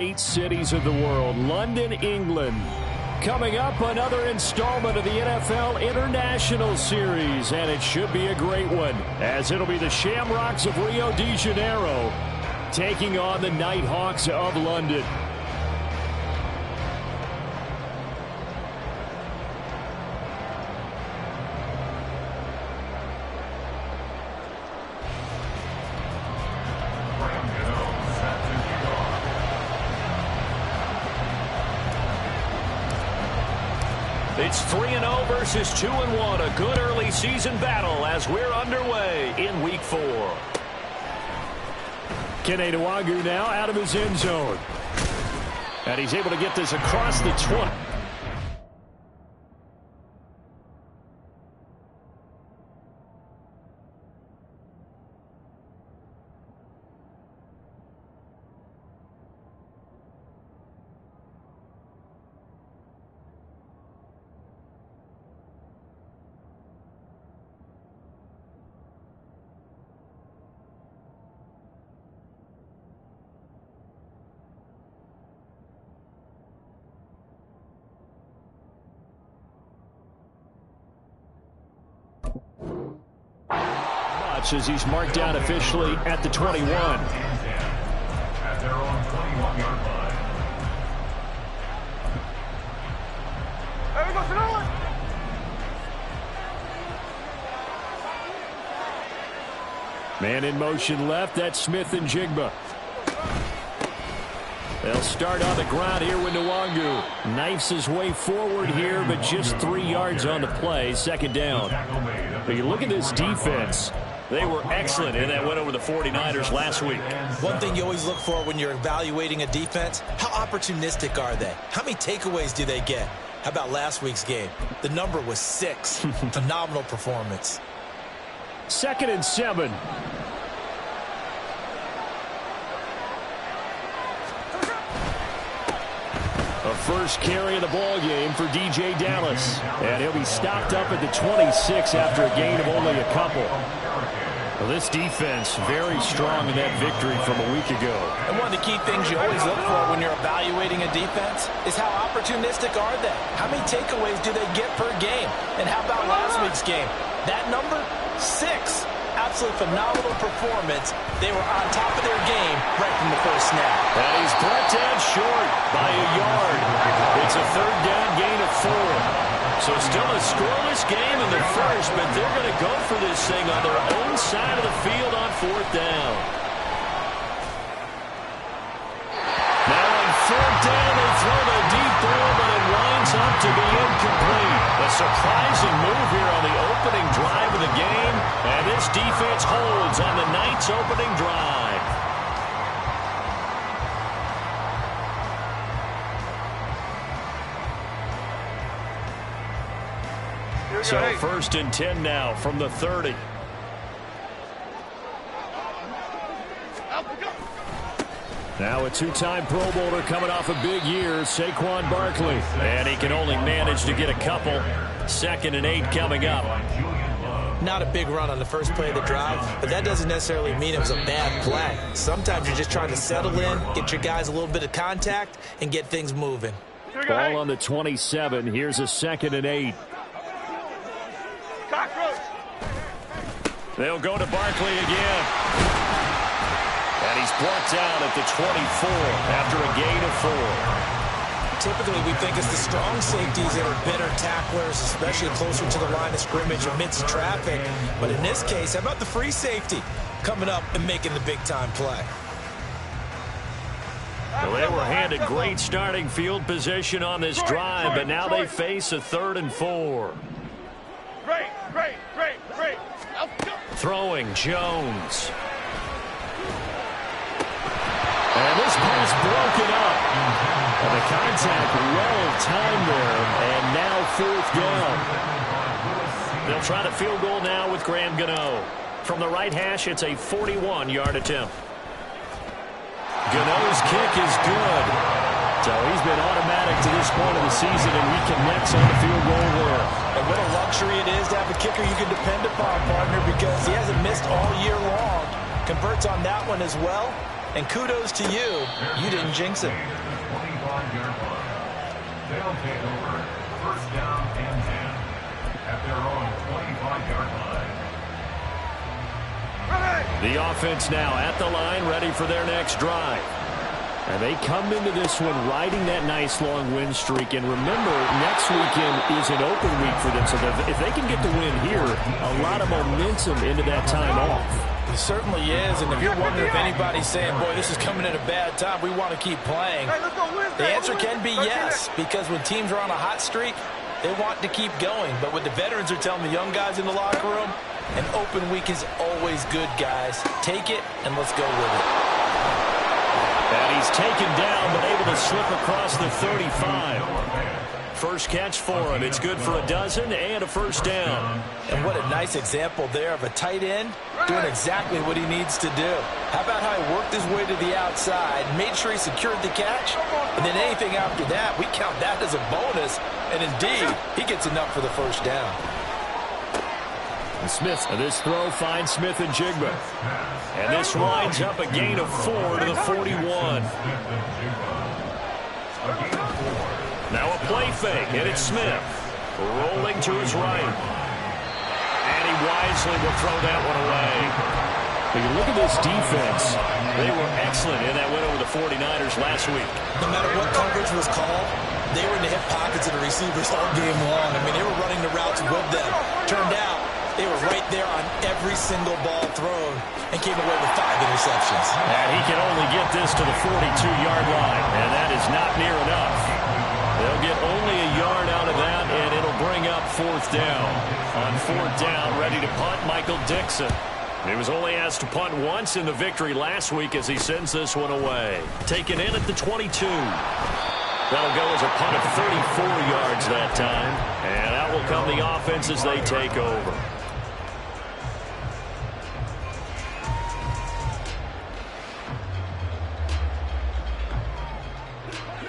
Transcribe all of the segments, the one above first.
8 cities of the world, London, England. Coming up, another installment of the NFL International Series, and it should be a great one, as it'll be the Shamrocks of Rio de Janeiro taking on the Nighthawks of London. It's 3-0 versus 2-1. A good early season battle as we're underway in Week 4. Kene Nwangwu now out of his end zone. And he's able to get this across the 20. As he's marked down officially at the 21. Man in motion left. That's Smith and Jigba. They'll start on the ground here with Nwangwu. Knifes his way forward here, but just 3 yards on the play. Second down. But you look at this defense. They were excellent in that win over the 49ers last week. One thing you always look for when you're evaluating a defense, how opportunistic are they? How many takeaways do they get? How about last week's game? The number was 6. Phenomenal performance. 2nd and 7. A first carry of the ball game for DJ Dallas. And he'll be stopped up at the 26 after a gain of only a couple. Well, this defense very strong in that victory from a week ago. And one of the key things you always look for when you're evaluating a defense is how opportunistic are they? How many takeaways do they get per game? And how about last week's game? That number, 6. Absolutely phenomenal performance. They were on top of their game right from the first snap. And he's brought down short by a yard. It's a 3rd down gain of 4. So still a scoreless game in the first, but they're going to go for this thing on their own side of the field on 4th down. Now on 4th down, they throw the deep ball, but it winds up to be incomplete. A surprising move here on the opening drive of the game, and this defense holds on the Knights' opening drive. So 1st and 10 now from the 30. Now a 2-time Pro Bowler coming off a big year, Saquon Barkley. And he can only manage to get a couple. 2nd and 8 coming up. Not a big run on the first play of the drive, but that doesn't necessarily mean it was a bad play. Sometimes you're just trying to settle in, get your guys a little bit of contact, and get things moving. Ball on the 27. Here's a 2nd and 8. They'll go to Barkley again. And he's brought down at the 24 after a gain of 4. Typically, we think it's the strong safeties that are better tacklers, especially closer to the line of scrimmage amidst traffic. But in this case, how about the free safety coming up and making the big-time play? Well, they were handed great starting field position on this drive, but now they face a 3rd and 4. Great. Throwing Jones. And this pass broken up. And the contact well timed there. And now 4th down. They'll try the field goal now with Graham Gano. From the right hash, it's a 41-yard attempt. Gano's kick is good. So he's been automatic to this point of the season, and he connects on the field goal there. And what a luxury it is to have a kicker you can depend upon, partner, because he hasn't missed all year long. Converts on that one as well. And kudos to you. You didn't jinx it. 25-yard line. They'll take over. First down and 10 at their own 25-yard line. The offense now at the line, ready for their next drive. And they come into this one riding that nice long win streak. And remember, next weekend is an open week for them. So if they can get the win here, a lot of momentum into that time off. It certainly is. And if you're wondering if anybody's saying, boy, this is coming at a bad time, we want to keep playing, the answer can be yes. Because when teams are on a hot streak, they want to keep going. But what the veterans are telling the young guys in the locker room, an open week is always good, guys. Take it, and let's go with it. And he's taken down, but able to slip across the 35. First catch for him. It's good for a dozen and a first down. And what a nice example there of a tight end doing exactly what he needs to do. How about how he worked his way to the outside, made sure he secured the catch, and then anything after that, we count that as a bonus. And indeed, he gets enough for the first down. And Smith, this throw finds Smith and Jigba. And this winds up a gain of 4 to the 41. Now a play fake, and it's Smith. Rolling to his right. And he wisely will throw that one away. But you look at this defense. They were excellent in that win over the 49ers last week. No matter what coverage was called, they were in the hip pockets of the receivers all game long. I mean, they were running the routes with them. Turned out, they were right there on every single ball thrown and came away with 5 interceptions. And he can only get this to the 42-yard line, and that is not near enough. They'll get only a yard out of that, and it'll bring up fourth down. On fourth down, ready to punt, Michael Dixon. He was only asked to punt once in the victory last week as he sends this one away. Taken in at the 22. That'll go as a punt of 34 yards that time, and out will come the offense as they take over.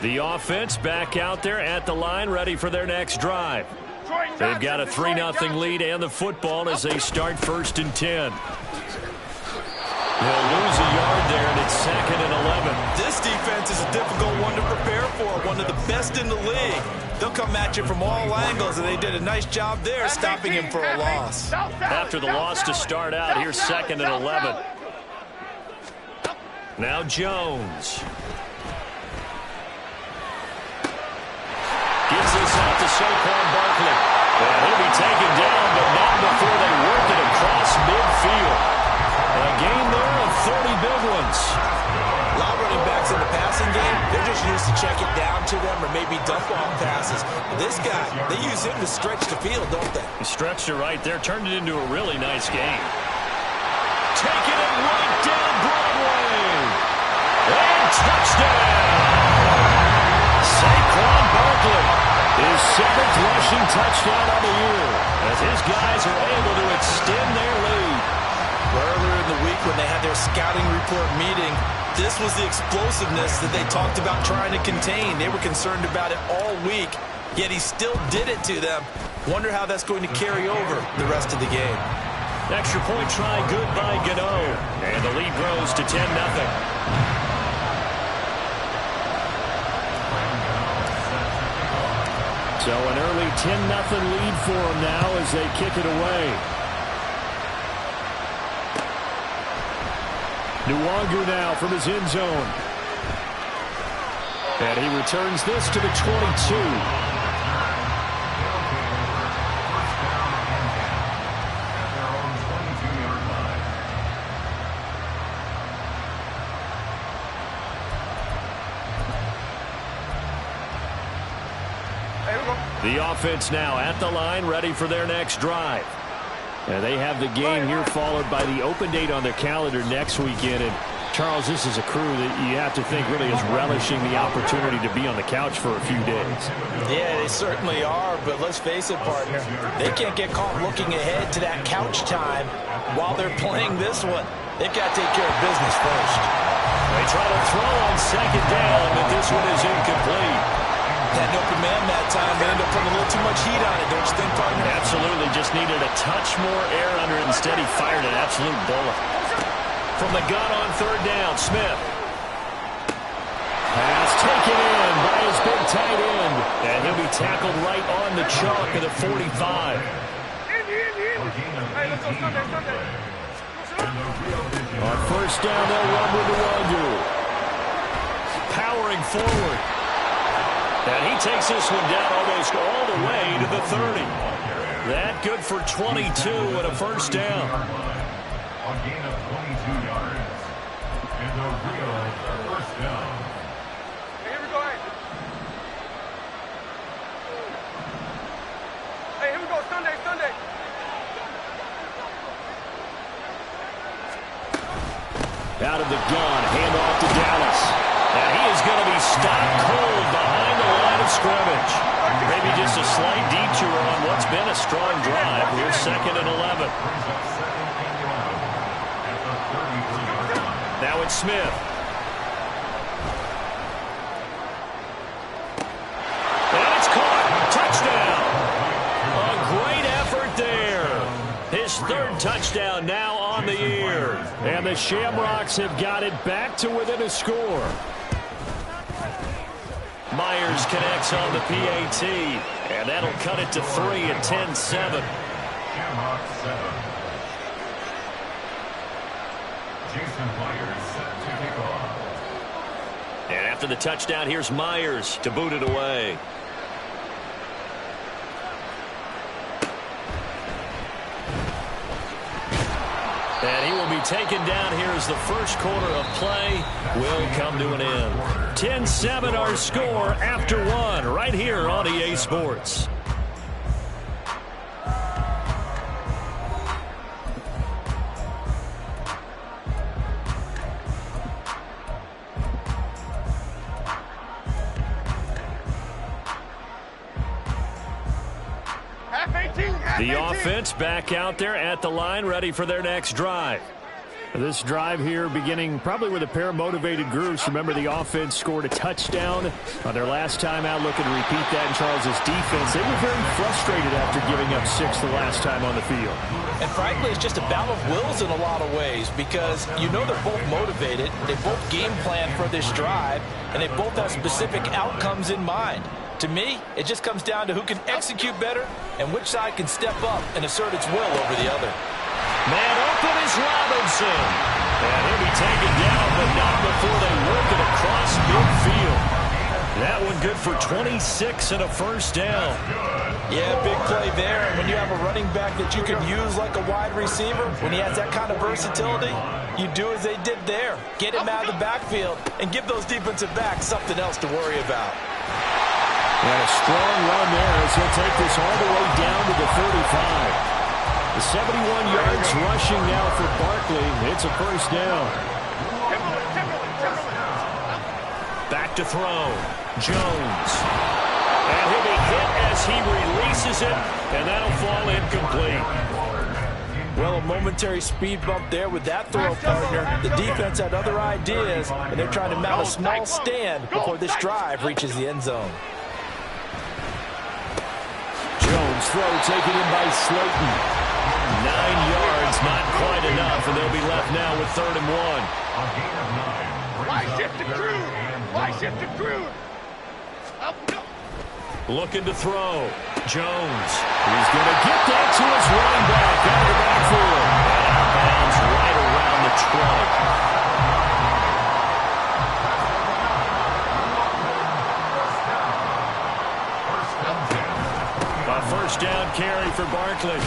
The offense back out there at the line, ready for their next drive. They've got a 3-0 lead and the football as they start 1st and 10. They'll lose a yard there, and it's 2nd and 11. This defense is a difficult one to prepare for, one of the best in the league. They'll come at you from all angles, and they did a nice job there stopping him for a loss. After the loss to start out, here's 2nd and 11. Now Jones. Gives this out to Saquon Barkley. And he'll be taken down, but not before they work it across midfield. A gain there of 30 big ones. A lot of running backs in the passing game, they're just used to check it down to them or maybe dump off passes. This guy, they use him to stretch the field, don't they? He stretched it right there, turned it into a really nice game. Taking it right down Broadway. And touchdown! Saquon Barkley, his 7th rushing touchdown of the year, as his guys are able to extend their lead. Earlier in the week when they had their scouting report meeting, this was the explosiveness that they talked about trying to contain. They were concerned about it all week, yet he still did it to them. Wonder how that's going to carry over the rest of the game. Extra point try good by Gano, and the lead grows to 10-0. So an early 10-0 lead for them now as they kick it away. Nwangu now from his end zone. And he returns this to the 22. The offense now at the line, ready for their next drive. And they have the game here followed by the open date on their calendar next weekend. And Charles, this is a crew that you have to think really is relishing the opportunity to be on the couch for a few days. Yeah, they certainly are, but let's face it, partner. They can't get caught looking ahead to that couch time while they're playing this one. They've got to take care of business first. They try to throw on 2nd down, but this one is incomplete. That open man that time, they end up putting a little too much heat on it, don't you think, partner? Absolutely, just needed a touch more air under it. Instead, he fired an absolute bullet. From the gun on 3rd down, Smith. taken in by his big tight end. And he'll be tackled right on the chalk of the 45. On first down, they'll run with the Wandu. Powering forward. And he takes this one down almost all the way to the 30. That good for 22 and a first down. A gain of 22 yards. And a real first down. Here we go. Hey, here we go. Sunday. Out of the gun, handoff to Dallas. And he is going to be stopped cold behind the line of scrimmage. Maybe just a slight detour on what's been a strong drive. Here's 2nd and 11. Now it's Smith. And it's caught. Touchdown. A great effort there. His 3rd touchdown now on the year. And the Shamrocks have got it back to within a score. Myers connects on the PAT, and that'll cut it to 3 at 10-7. Shamrocks 7. Jason Myers set to kick off. And after the touchdown, here's Myers to boot it away. And he will be taken down here as the first quarter of play will come to an end. 10-7 our score after 1 right here on EA Sports. The offense back out there at the line, ready for their next drive. This drive here beginning probably with a pair of motivated groups. Remember, the offense scored a touchdown on their last time out, looking to repeat that in Charles's defense. They were very frustrated after giving up 6 the last time on the field. And frankly, it's just a battle of wills in a lot of ways because you know they're both motivated, they both game plan for this drive, and they both have specific outcomes in mind. To me, it just comes down to who can execute better and which side can step up and assert its will over the other. Man open is Robinson. And he'll be taken down, but not before they work it across midfield. That one good for 26 and a first down. Yeah, big play there. And when you have a running back that you can use like a wide receiver, when he has that kind of versatility, you do as they did there. Get him out of the backfield and give those defensive backs something else to worry about. And a strong run there as he'll take this all the way down to the 35. The 71 yards rushing now for Barkley. It's a first down. Back to throw. Jones. And he'll be hit as he releases it, and that'll fall incomplete. Well, a momentary speed bump there with that throw partner. The defense had other ideas, and they're trying to mount a small stand before this drive reaches the end zone. Jones throw taken in by Slayton. 9 yards, not quite enough, and they'll be left now with 3rd and 1. A gain of 9. Why shift to Cruz? Why shift to Cruz? Looking to throw. Jones. He's going to get that to his running back out of the backfield. And out of bounds right around the 20. A first down carry for Barkley.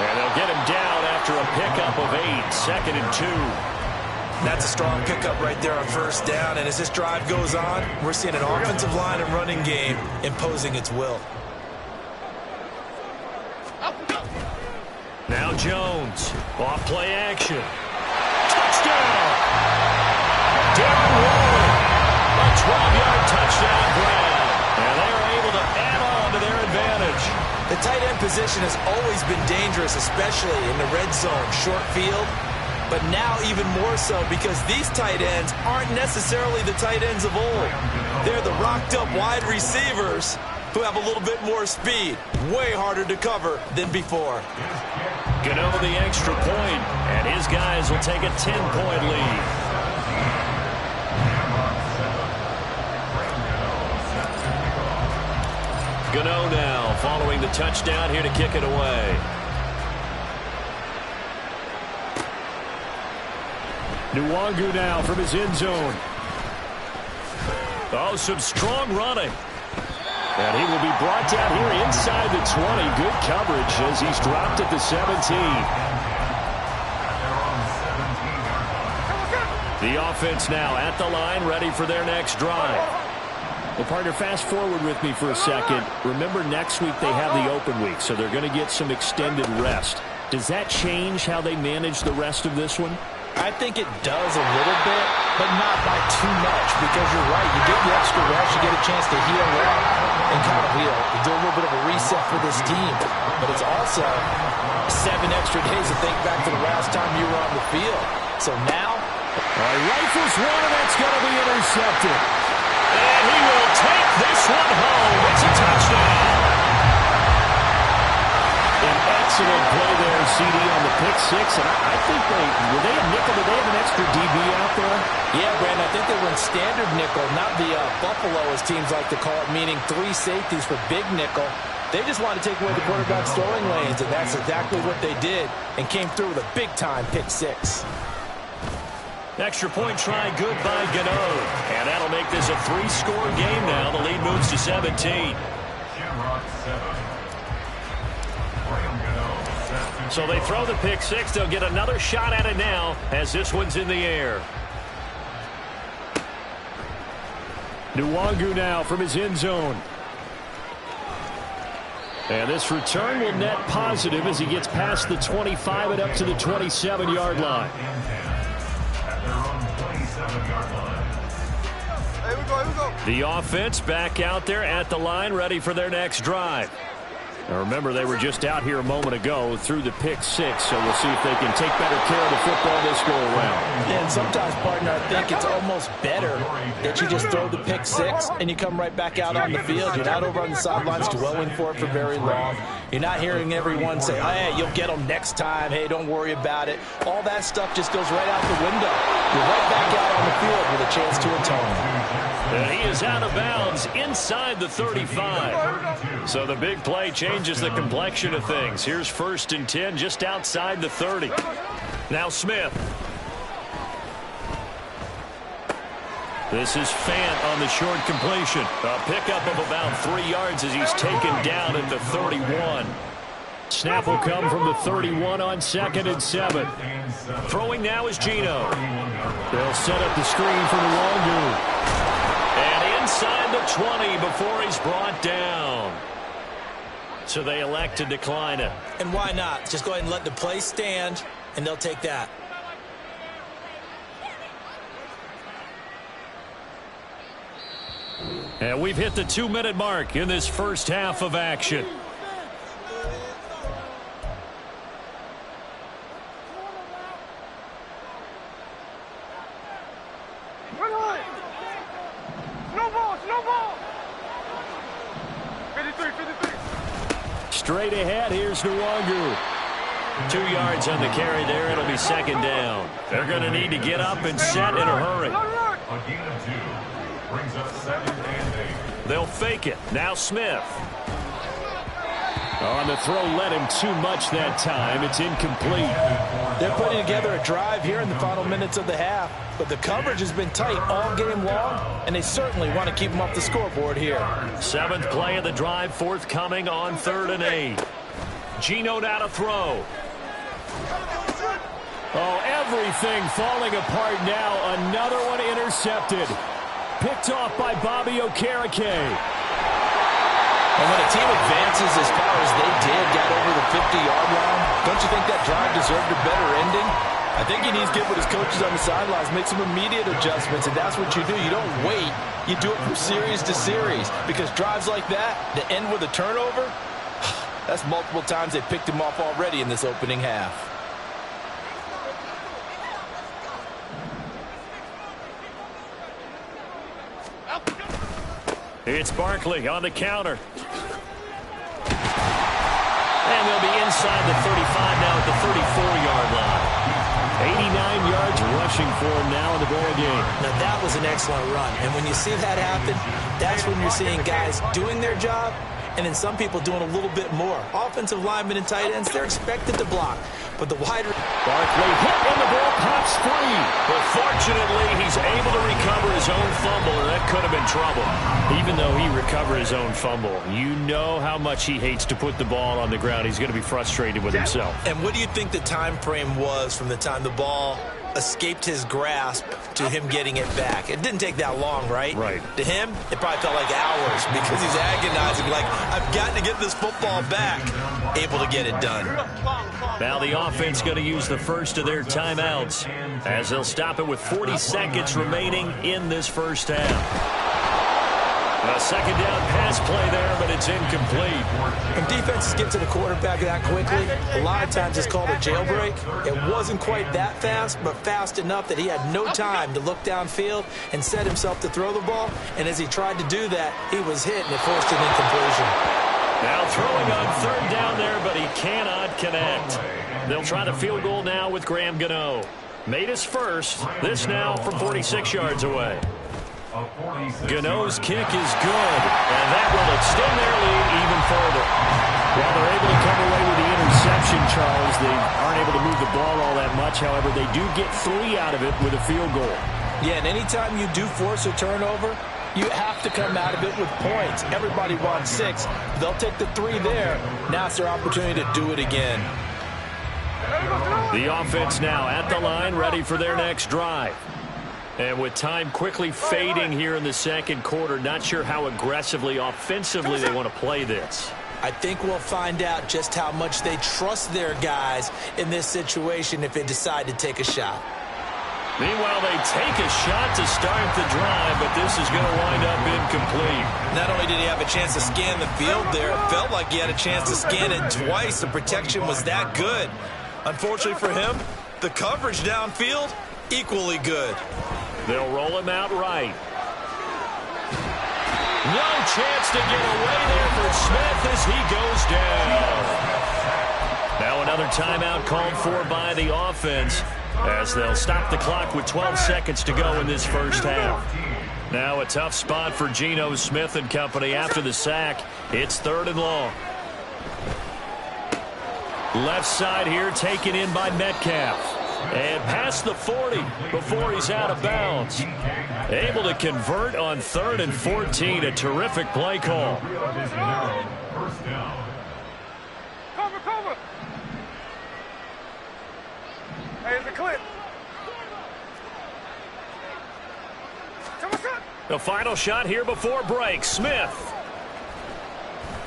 And they'll get him down after a pickup of 8, 2nd and 2. That's a strong pickup right there on first down. And as this drive goes on, we're seeing an offensive line and running game imposing its will. Now Jones. Off play action. Touchdown! Darren Waller. A 12-yard touchdown grab. And they are able to add on to their advantage. The tight end position has always been dangerous, especially in the red zone, short field. But now even more so because these tight ends aren't necessarily the tight ends of old. They're the rocked-up wide receivers who have a little bit more speed. Way harder to cover than before. Gano the extra point, and his guys will take a 10-point lead. Gano now following the touchdown here to kick it away. Nwangu now from his end zone. Oh, some strong running. And he will be brought down here inside the 20. Good coverage as he's dropped at the 17. The offense now at the line, ready for their next drive. Well, partner, fast forward with me for a second. Remember, next week they have the open week, so they're going to get some extended rest. Does that change how they manage the rest of this one? I think it does a little bit, but not by too much, because you're right. You get the extra rest, you get a chance to heal up and kind of do a little bit of a reset for this team. But it's also 7 extra days to think back to the last time you were on the field. So now, rifles one, and that's going to be intercepted. And he will take this one home. It's a touchdown. An excellent play there, CD, on the pick six. And I think were they a nickel? Did they have an extra DB out there? Yeah, Brandon, I think they were in standard nickel, not the Buffalo, as teams like to call it, meaning 3 safeties for big nickel. They just wanted to take away the quarterback's throwing lanes, and that's exactly what they did, and came through with a big-time pick six. Extra point try, good by Gano. And that'll make this a 3-score game now. The lead moves to 17. Shamrock 7. So they throw the pick six. They'll get another shot at it now as this one's in the air. Nwangu now from his end zone. And this return will net positive as he gets past the 25 and up to the 27-yard line. At their own 27-yard line. Here we go. The offense back out there at the line, ready for their next drive. Now remember, they were just out here a moment ago through the pick six, so we'll see if they can take better care of the football this go around. And sometimes, partner, I think it's almost better that you just throw the pick six and you come right back out on the field. You're not over on the sidelines dwelling for it for very long. You're not hearing everyone say, hey, you'll get them next time. Hey, don't worry about it. All that stuff just goes right out the window. You're right back out on the field with a chance to atone. And he is out of bounds inside the 35. So the big play changes the complexion of things. Here's 1st and 10 just outside the 30. Now Smith. This is Fant on the short completion. A pickup of about 3 yards as he's taken down at the 31. Snap will come from the 31 on 2nd and 7. Throwing now is Gino. They'll set up the screen for Nwangu. And inside the 20 before he's brought down. So they elect to decline it. And why not? Just go ahead and let the play stand, and they'll take that. And we've hit the 2-minute mark in this first half of action. No ball. 53. Straight ahead, here's Nwangu. 2 yards on the carry there. It'll be 2nd down. They're going to need to get up and set in a hurry. A gain of 2 brings up 2nd and 8. They'll fake it. Now Smith. On the throw, led him too much that time. It's incomplete. They're putting together a drive here in the final minutes of the half, but the coverage has been tight all game long, and they certainly want to keep them off the scoreboard here. 7th play of the drive, forthcoming on 3rd and 8. Gino now to throw. Oh, everything falling apart now. Another one intercepted. Picked off by Bobby Okereke. And when a team advances as far as they did, got over the 50-yard line, don't you think that drive deserved a better ending? I think he needs to get with his coaches on the sidelines, make some immediate adjustments, and that's what you do. You don't wait. You do it from series to series, because drives like that end with a turnover, that's multiple times they picked him off already in this opening half. It's Barkley on the counter. And they'll be inside the 35 now at the 34-yard line. 89 yards rushing for him now in the ball game. Now that was an excellent run. And when you see that happen, that's when you're seeing guys doing their job and then some people doing a little bit more. Offensive linemen and tight ends, they're expected to block. But the wide... Barkley hit and the ball pops free. But fortunately, he's able to recover his own fumble, or that could have been trouble. Even though he recovered his own fumble, you know how much he hates to put the ball on the ground. He's going to be frustrated with himself. And what do you think the time frame was from the time the ball escaped his grasp to him getting it back? It didn't take that long, right? Right. To him, it probably felt like hours because he's agonizing, like, I've got to get this football back. Able to get it done. Now the offense going to use the first of their timeouts as they'll stop it with 40 seconds remaining in this first half. A second down pass play there, but it's incomplete. When defenses get to the quarterback that quickly, a lot of times it's called a jailbreak. It wasn't quite that fast, but fast enough that he had no time to look downfield and set himself to throw the ball. And as he tried to do that, he was hit, and it forced an incompletion. Now throwing on third down there, but he cannot connect. They'll try the field goal now with Graham Gano. Made his first. This now from 46 yards away. Gano's kick is good, and that will extend their lead even further. While they're able to come away with the interception, Charles, they aren't able to move the ball all that much. However, they do get 3 out of it with a field goal. Yeah, and anytime you do force a turnover, you have to come out of it with points. Everybody wants 6. They'll take the 3 there. Now it's their opportunity to do it again. The offense now at the line, ready for their next drive. And with time quickly fading here in the second quarter, not sure how aggressively, offensively they want to play this. I think we'll find out just how much they trust their guys in this situation if they decide to take a shot. Meanwhile, they take a shot to start the drive, but this is going to wind up incomplete. Not only did he have a chance to scan the field there, it felt like he had a chance to scan it twice. The protection was that good. Unfortunately for him, the coverage downfield, equally good. They'll roll him out right. No chance to get away there for Smith as he goes down. Now another timeout called for by the offense as they'll stop the clock with 12 seconds to go in this first half. Now a tough spot for Geno Smith and company after the sack. It's 3rd and long. Left side here taken in by Metcalf. And past the 40 before he's out of bounds. Able to convert on 3rd and 14. A terrific play call. Cover. Hey, it's a clip. The final shot here before break. Smith.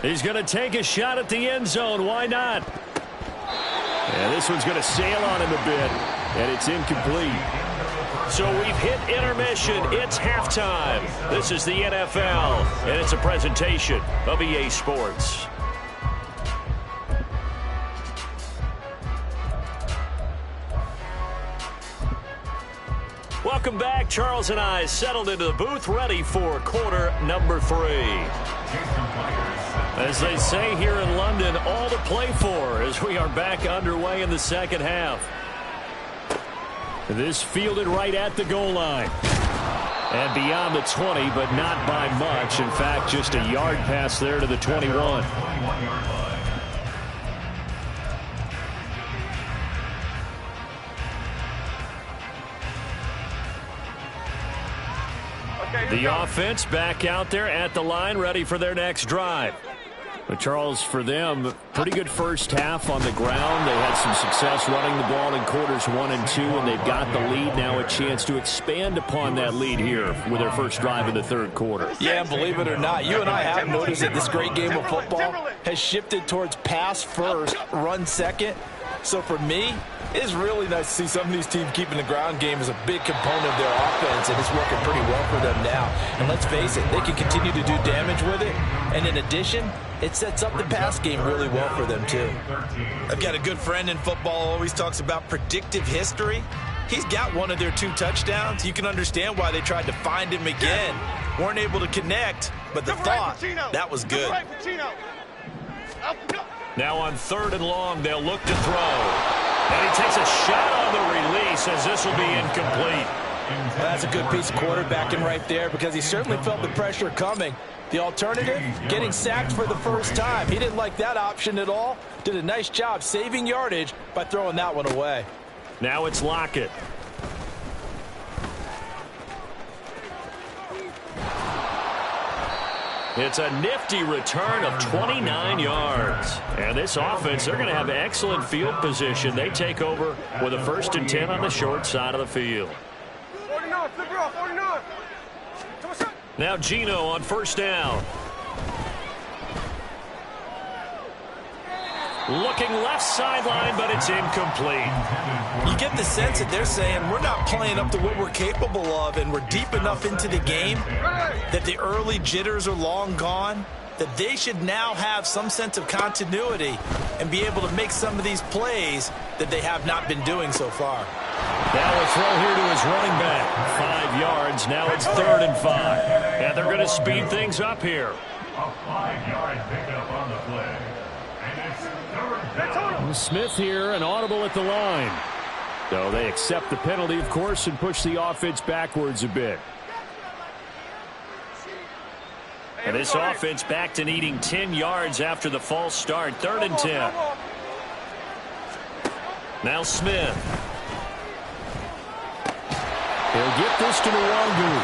He's going to take a shot at the end zone. Why not? And this one's going to sail on him a bit, and it's incomplete. So we've hit intermission. It's halftime. This is the NFL, and it's a presentation of EA Sports. Welcome back. Charles and I settled into the booth, ready for quarter number 3. As they say here in London, all to play for as we are back underway in the second half. This fielded right at the goal line. And beyond the 20, but not by much. In fact, just a yard pass there to the 21. The offense back out there at the line, ready for their next drive. But Charles, for them, pretty good first half on the ground. They had some success running the ball in quarters 1 and 2, and they've got the lead now, a chance to expand upon that lead here with their first drive in the third quarter. Yeah, believe it or not, you and I have noticed that this great game of football has shifted towards pass first, run second. So for me, it's really nice to see some of these teams keeping the ground game as a big component of their offense, and it's working pretty well for them now. And let's face it, they can continue to do damage with it. And in addition, it sets up the pass game really well for them, too. I've got a good friend in football, always talks about predictive history. He's got one of their 2 touchdowns. You can understand why they tried to find him again. Weren't able to connect, but the thought, that was good. Now on 3rd and long, they'll look to throw. And he takes a shot on the release as this will be incomplete. Well, that's a good piece of quarterbacking right there because he certainly felt the pressure coming. The alternative, getting sacked for the first time. He didn't like that option at all. Did a nice job saving yardage by throwing that one away. Now it's Lockett. It's a nifty return of 29 yards. And this offense, they're going to have excellent field position. They take over with a 1st and 10 on the short side of the field. 49, flip it off, 49. Now Gino on 1st down. Looking left sideline, but it's incomplete. You get the sense that they're saying we're not playing up to what we're capable of, and we're deep enough into the game that the early jitters are long gone, that they should now have some sense of continuity and be able to make some of these plays that they have not been doing so far. Now a throw here to his running back. 5 yards. Now it's 3rd and 5. And they're going to speed things up here. A 5-yard pickup on the play. And it's 3rd down. Smith here, an audible at the line. So they accept the penalty, of course, and push the offense backwards a bit. And this offense back to needing 10 yards after the false start. 3rd and 10. Now Smith. He'll get this to Nwangu.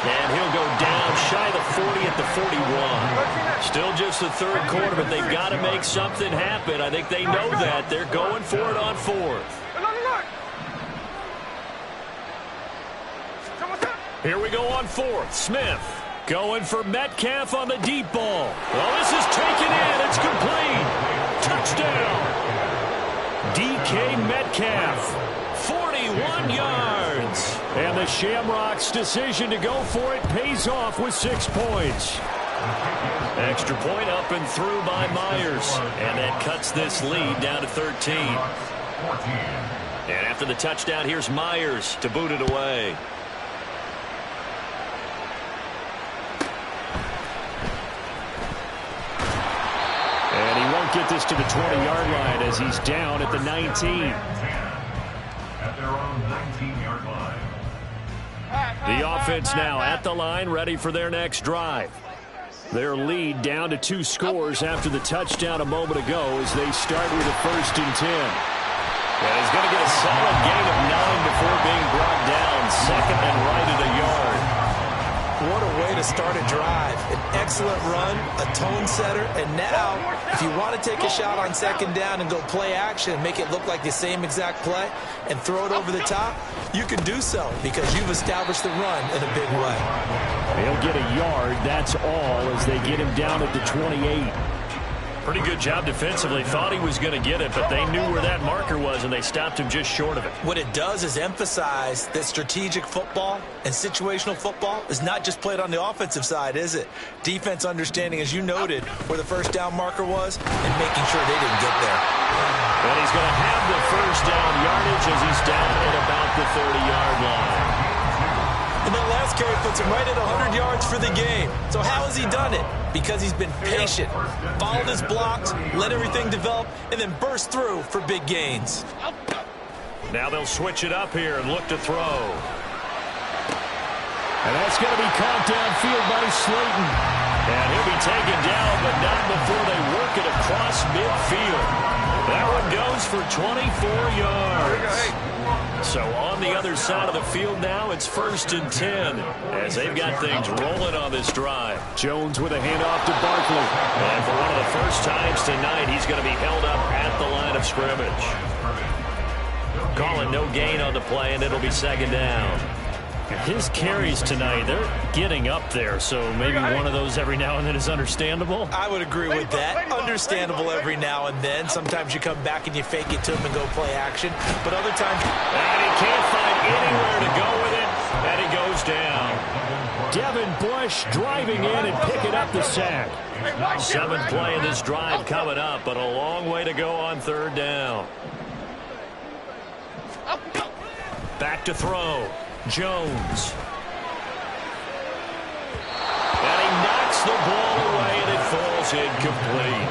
And he'll go down shy of the 40 at the 41. Still just the 3rd quarter, but they've got to make something happen. I think they know that. They're going for it on 4th. Here we go on 4th. Smith going for Metcalf on the deep ball. Well, this is taken in. It's complete. Touchdown. DK Metcalf. 41 yards. And the Shamrocks' decision to go for it pays off with 6 points. Extra point up and through by Myers. And that cuts this lead down to 13. And after the touchdown, here's Myers to boot it away. And he won't get this to the 20-yard line as he's down at the 19. At their own 19-yard line. The offense now at the line, ready for their next drive. Their lead down to 2 scores after the touchdown a moment ago as they start with a 1st and 10. And he's going to get a solid gain of 9 before being brought down. 2nd and right at a yard. What a way to start a drive. An excellent run, a tone setter, and now if you want to take a shot on 2nd down and go play action and make it look like the same exact play and throw it over the top, you can do so because you've established the run in a big way. He'll get a yard, that's all, as they get him down at the 28. Pretty good job defensively. Thought he was going to get it, but they knew where that marker was, and they stopped him just short of it. What it does is emphasize that strategic football and situational football is not just played on the offensive side, is it? Defense understanding, as you noted, where the 1st down marker was and making sure they didn't get there. And he's going to have the 1st down yardage as he's down at about the 30-yard line. And that last carry puts him right at 100 yards for the game. So how has he done it? Because he's been patient, followed his blocks, let everything develop, and then burst through for big gains. Now they'll switch it up here and look to throw. And that's going to be caught downfield by Slayton. And he'll be taken down, but not before they work it across midfield. That one goes for 24 yards. So on the other side of the field now, it's 1st and 10 as they've got things rolling on this drive. Jones with a handoff to Barkley. And for one of the first times tonight, he's going to be held up at the line of scrimmage. Calling no gain on the play, and it'll be 2nd down. His carries tonight, they're getting up there, so maybe one of those every now and then is understandable. I would agree with that. Understandable every now and then. Sometimes you come back and you fake it to him and go play action, but other times... And he can't find anywhere to go with it, and he goes down. Devin Bush driving in and picking up the sack. 7th play in this drive coming up, but a long way to go on 3rd down. Back to throw. Jones. And he knocks the ball away, and it falls incomplete.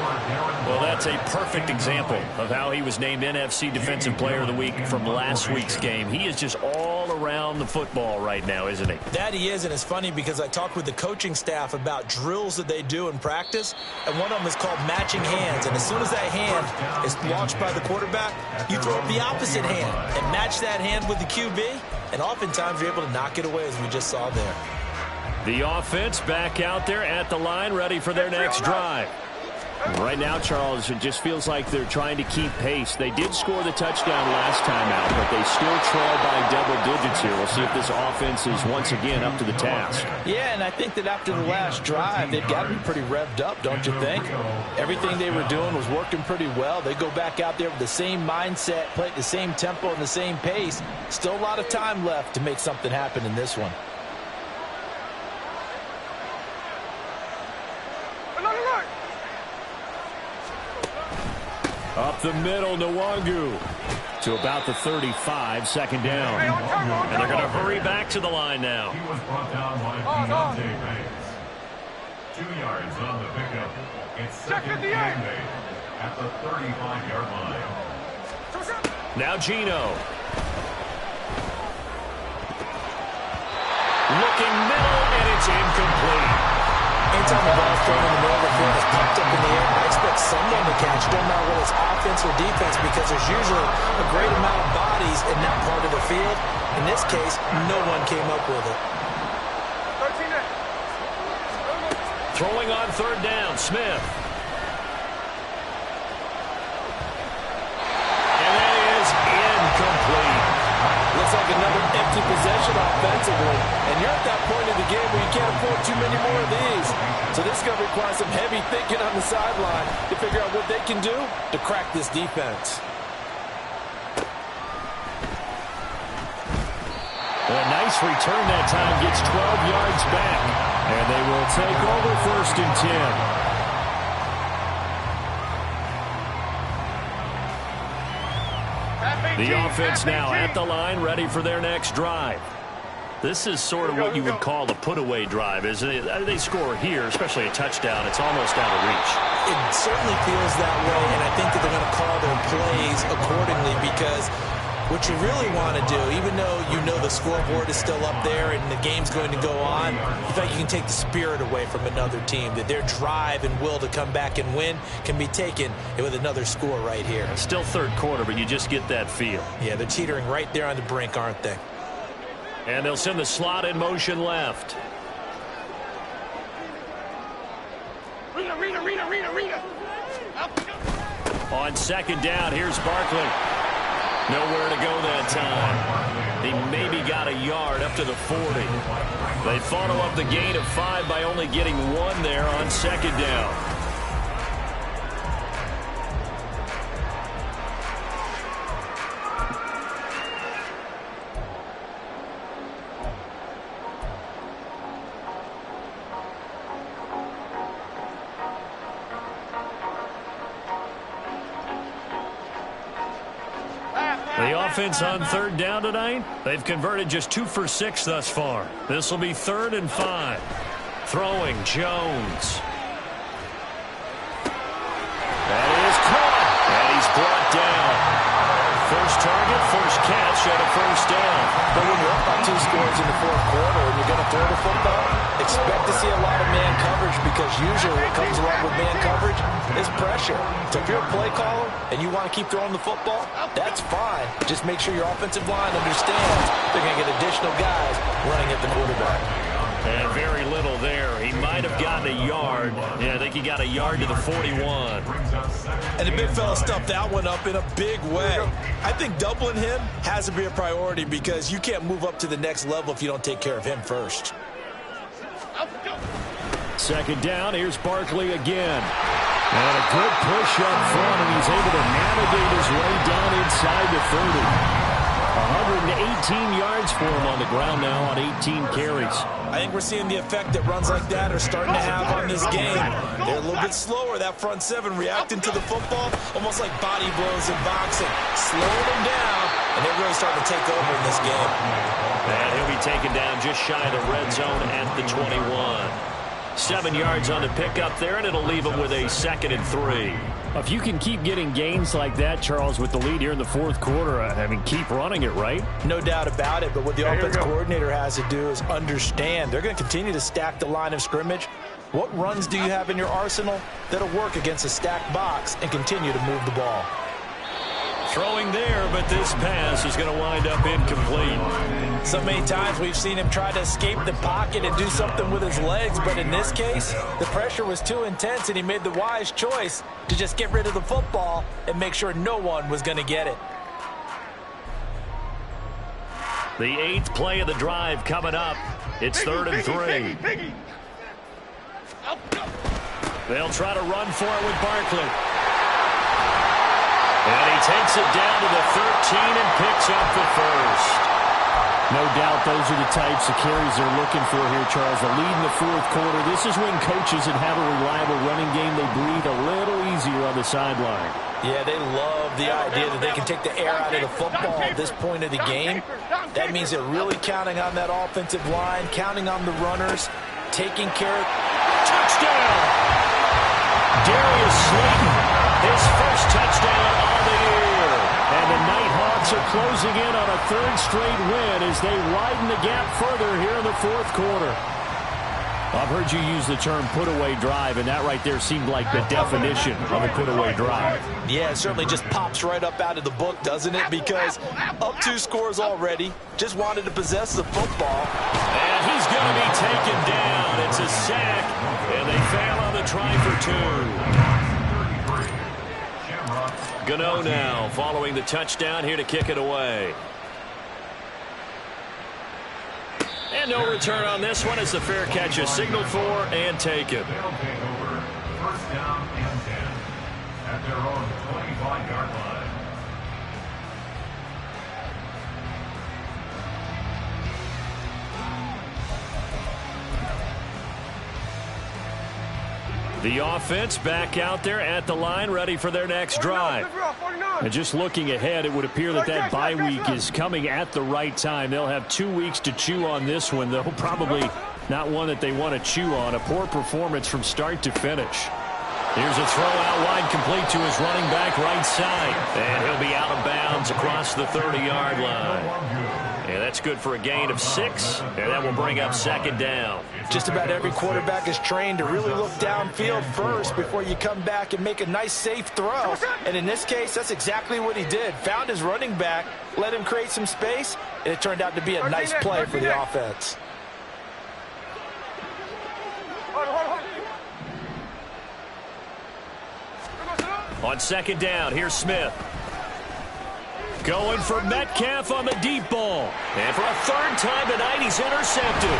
Well, that's a perfect example of how he was named NFC Defensive Player of the Week from last week's game. He is just all all around the football right now, isn't he? That he is, and it's funny because I talked with the coaching staff about drills that they do in practice, and one of them is called matching hands. And as soon as that hand is launched by the quarterback, you throw up the opposite hand and match that hand with the QB, and oftentimes you're able to knock it away, as we just saw there. The offense back out there at the line, ready for their next drive. Right now, Charles, it just feels like they're trying to keep pace. They did score the touchdown last time out, but they still trail by double digits here. We'll see if this offense is once again up to the task. Yeah, and I think that after the last drive, they've got to be pretty revved up, don't you think? Everything they were doing was working pretty well. They go back out there with the same mindset, play at the same tempo and the same pace. Still a lot of time left to make something happen in this one. Up the middle, Nwangu to about the 35, second down. And they're going to hurry back to the line now. He was brought down by Deontay Banks. 2 yards on the pickup. It's second and 8 at the 35-yard line. Now Gino. Looking middle, and it's incomplete. Anytime the ball's thrown in the middle of the field, it's popped up in the air, I expect someone to catch it, no matter whether it's offense or defense, because there's usually a great amount of bodies in that part of the field. In this case, no one came up with it. Throwing on third down, Smith. And that is incomplete. Looks like another empty possession offensively. And you're at that point in the game where you can't afford too many more of these. So this is going to require some heavy thinking on the sideline to figure out what they can do to crack this defense. A nice return that time, gets 12 yards back. And they will take over first and 10. The offense now at the line, ready for their next drive. This is sort of what you would call a put-away drive, isn't it? They score here, especially a touchdown. It's almost out of reach. It certainly feels that way, and I think that they're going to call their plays accordingly, because what you really want to do, even though you know the scoreboard is still up there and the game's going to go on, you think you can take the spirit away from another team, that their drive and will to come back and win can be taken with another score right here. Still third quarter, but you just get that feel. Yeah, they're teetering right there on the brink, aren't they? And they'll send the slot in motion left. On second down, here's Barkley. Nowhere to go that time. He maybe got a yard up to the 40. They follow up the gain of 5 by only getting 1 there on second down. The offense on third down tonight, they've converted just 2 for 6 thus far. This will be 3rd and 5. Throwing, Jones. That is caught, and he's brought down. First target, first catch, and a first down. But when you're up by 2 scores in the fourth quarter and you're going to throw the football, expect to see a lot of man coverage, because usually what comes along with man coverage is pressure. So if you're a play caller and you want to keep throwing the football, that's fine. Just make sure your offensive line understands they're going to get additional guys running at the quarterback. And very little there. He might have gotten a yard. Yeah, I think he got a yard to the 41. And the big fella stuffed that one up in a big way. I think doubling him has to be a priority, because you can't move up to the next level if you don't take care of him first. Second down, here's Barkley again. And a good push up front, and he's able to navigate his way down inside the 30. 118 yards for him on the ground now on 18 carries. I think we're seeing the effect that runs like that are starting to have on this game. They're a little bit slower, that front 7, reacting to the football, almost like body blows in boxing. Slowing them down, and they're really starting to take over in this game. And he'll be taken down just shy of the red zone at the 21. 7 yards on the pickup there, and it'll leave him with a 2nd and 3. If you can keep getting gains like that, Charles, with the lead here in the fourth quarter, I mean, keep running it, right? No doubt about it, but what the offense coordinator has to do is understand they're going to continue to stack the line of scrimmage. What runs do you have in your arsenal that'll work against a stacked box and continue to move the ball? Throwing there, but this pass is going to wind up incomplete. So many times we've seen him try to escape the pocket and do something with his legs, but in this case, the pressure was too intense and he made the wise choice to just get rid of the football and make sure no one was going to get it. The 8th play of the drive coming up. It's 3rd and 3. They'll try to run for it with Barkley. And he takes it down to the 13 and picks up the first. No doubt those are the types of carries they're looking for here, Charles. A lead in the fourth quarter. This is when coaches that have a reliable running game, they breathe a little easier on the sideline. Yeah, they love the idea that they can take the air out of the football at this point of the game. That means they're really counting on that offensive line, counting on the runners, taking care of... Touchdown! Darius Slayton, his first touchdown on the year. And the Nighthawks are closing in on a 3rd straight win as they widen the gap further here in the fourth quarter. I've heard you use the term put-away drive, and that right there seemed like the definition of a put-away drive. Yeah, it certainly just pops right up out of the book, doesn't it? Because up 2 scores already, just wanted to possess the football. And he's going to be taken down. It's a sack, and they fail on the try for 2. Gano now following the touchdown here to kick it away. And no return on this one as the fair catch is signaled for and taken. They'll take over 1st down and 10 at their own 25-yard line. The offense back out there at the line, ready for their next drive. And just looking ahead, it would appear that that bye week is coming at the right time. They'll have 2 weeks to chew on this one, though probably not one that they want to chew on. A poor performance from start to finish. Here's a throw out wide, complete to his running back right side. And he'll be out of bounds across the 30-yard line. And that's good for a gain of 6, and that will bring up 2nd down. Just about every quarterback is trained to really look downfield first before you come back and make a nice, safe throw. And in this case, that's exactly what he did. Found his running back, let him create some space, and it turned out to be a nice play for the offense. On 2nd down, here's Smith. Going for Metcalf on the deep ball. And for a 3rd time tonight, he's intercepted.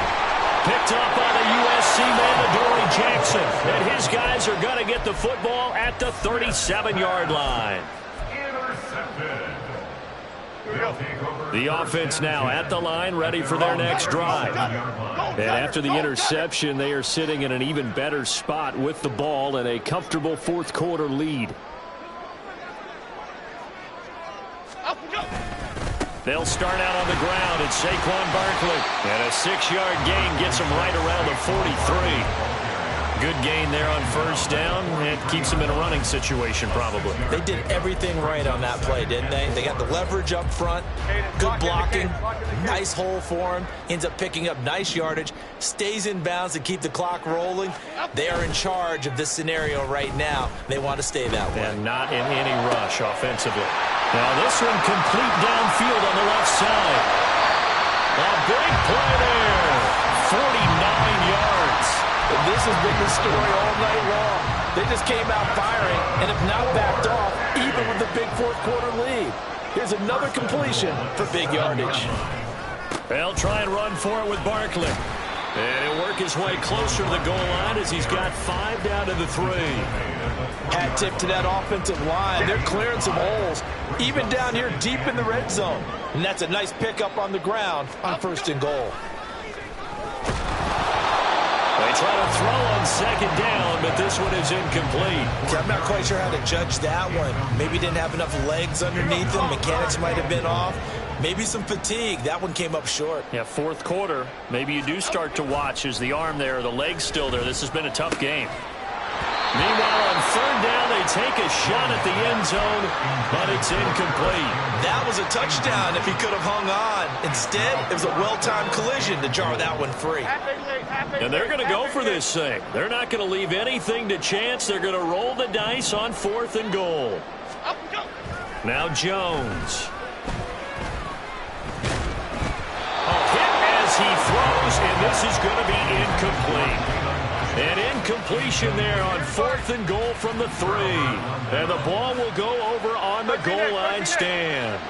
Picked up by the USC man, Adoree Jackson. And his guys are going to get the football at the 37-yard line. The offense now at the line, ready for their next drive. And after the interception, they are sitting in an even better spot with the ball and a comfortable fourth quarter lead. They'll start out on the ground. It's Saquon Barkley. And a 6-yard gain gets him right around the 43. Good gain there on 1st down. It keeps them in a running situation probably. They did everything right on that play, didn't they? They got the leverage up front, good blocking, nice hole for him, ends up picking up nice yardage, stays in bounds to keep the clock rolling. They are in charge of this scenario right now. They want to stay that way. And not in any rush offensively. Now this one complete downfield on the left side. A big play there. 49 yards. And this has been the story all night long. They just came out firing and have not backed off, even with the big fourth quarter lead. Here's another completion for big yardage. They'll try and run for it with Barkley. And he'll work his way closer to the goal line as he's got 5 down to the 3. Hat tip to that offensive line. They're clearing some holes, even down here deep in the red zone. And that's a nice pickup on the ground on 1st and goal. They try to throw on 2nd down, but this one is incomplete. Okay, I'm not quite sure how to judge that one. Maybe didn't have enough legs underneath him. Mechanics might have been off. Maybe some fatigue. That one came up short. Yeah, fourth quarter. Maybe you do start to watch. Is the arm there, the leg's still there? This has been a tough game. Meanwhile, on third down, they take a shot at the end zone, but it's incomplete. That was a touchdown if he could have hung on. Instead, it was a well-timed collision to jar that one free. And they're going to go for this thing. They're not going to leave anything to chance. They're going to roll the dice on 4th and goal. Now Jones. Hit as he throws, and this is going to be incomplete. An incompletion there on 4th and goal from the 3. And the ball will go over on the goal line stand.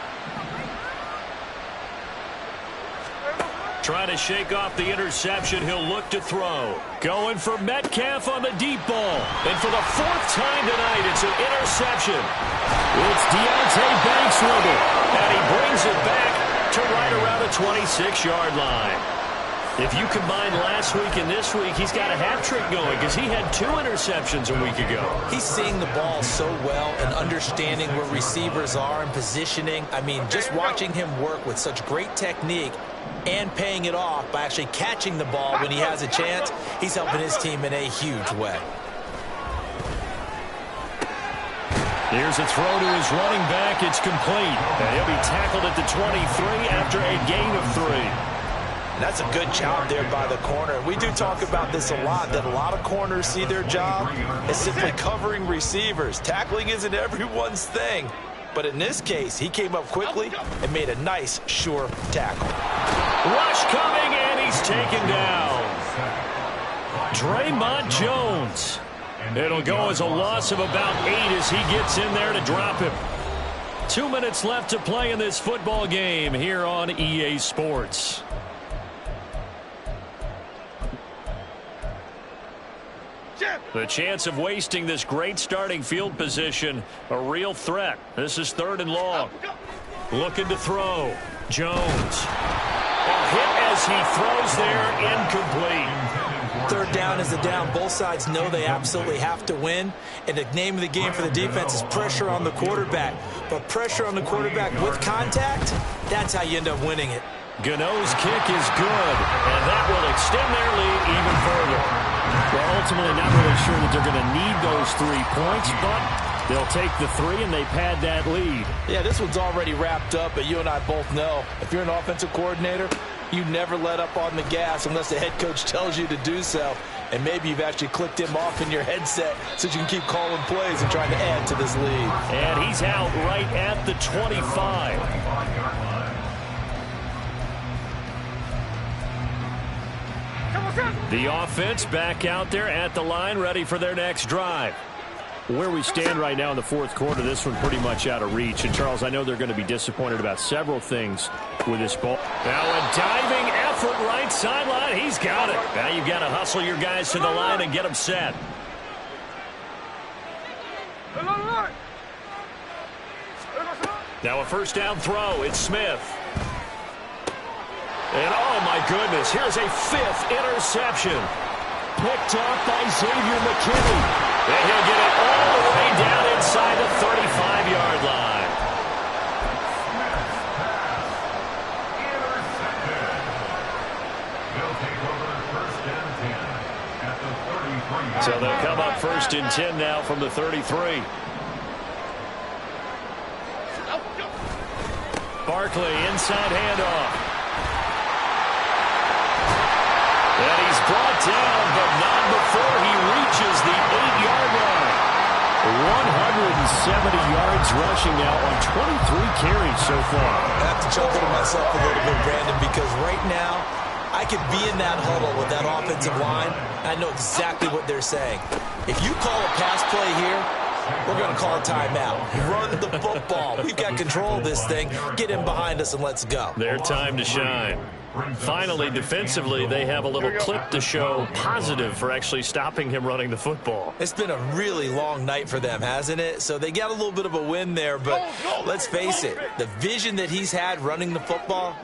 Trying to shake off the interception. He'll look to throw. Going for Metcalf on the deep ball. And for the 4th time tonight, it's an interception. It's Deontay Banks with it. And he brings it back to right around the 26-yard line. If you combine last week and this week, he's got a hat trick going because he had 2 interceptions a week ago. He's seeing the ball so well and understanding where receivers are and positioning. I mean, just watching him work with such great technique and paying it off by actually catching the ball when he has a chance, he's helping his team in a huge way. Here's a throw to his running back. It's complete. And he'll be tackled at the 23 after a gain of 3. That's a good job there by the corner. We do talk about this a lot, that a lot of corners see their job as simply covering receivers. Tackling isn't everyone's thing. But in this case, he came up quickly and made a nice, sure tackle. Rush coming, and he's taken down. Draymond Jones. It'll go as a loss of about 8 as he gets in there to drop him. 2 minutes left to play in this football game here on EA Sports. The chance of wasting this great starting field position, a real threat. This is 3rd and long. Looking to throw. Jones. A hit as he throws there, incomplete. 3rd down is the down. Both sides know they absolutely have to win. And the name of the game for the defense is pressure on the quarterback. But pressure on the quarterback with contact, that's how you end up winning it. Gano's kick is good, and that will extend their lead even further. Well, ultimately not really sure that they're going to need those 3 points, but they'll take the 3 and they pad that lead. Yeah, this one's already wrapped up, but you and I both know if you're an offensive coordinator, you never let up on the gas unless the head coach tells you to do so. And maybe you've actually clicked him off in your headset so you can keep calling plays and trying to add to this lead. And he's out right at the 25. The offense back out there at the line, ready for their next drive. Where we stand right now in the 4th quarter, this one pretty much out of reach. And, Charles, I know they're going to be disappointed about several things with this ball. Now a diving effort right sideline. He's got it. Now you've got to hustle your guys to the line and get them set. Now a 1st down throw. It's Smith. And, oh, my goodness, here's a 5th interception. Picked off by Xavier McKinney. And he'll get it all the way down inside the 35-yard line. So they'll come up 1st and 10 now from the 33. Barkley, inside handoff. And he's brought down, but not before he reaches the 8-yard line. 170 yards rushing now on 23 carries so far. I have to chuckle to myself a little bit, Brandon, because right now I could be in that huddle with that offensive line. I know exactly what they're saying. If you call a pass play here, we're going to call a timeout. Run the football. We've got control of this thing. Get in behind us and let's go. Their time to shine. Finally, defensively, they have a little clip to show positive for actually stopping him running the football. It's been a really long night for them, hasn't it? So they got a little bit of a win there, but let's face it, the vision that he's had running the football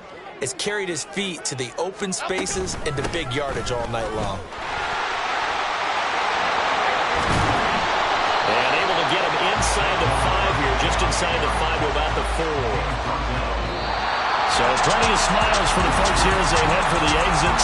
has carried his feet to the open spaces and to big yardage all night long. And able to get him inside the 5 here, just inside the 5 to about the 4. So plenty of smiles for the folks here as they head for the exit.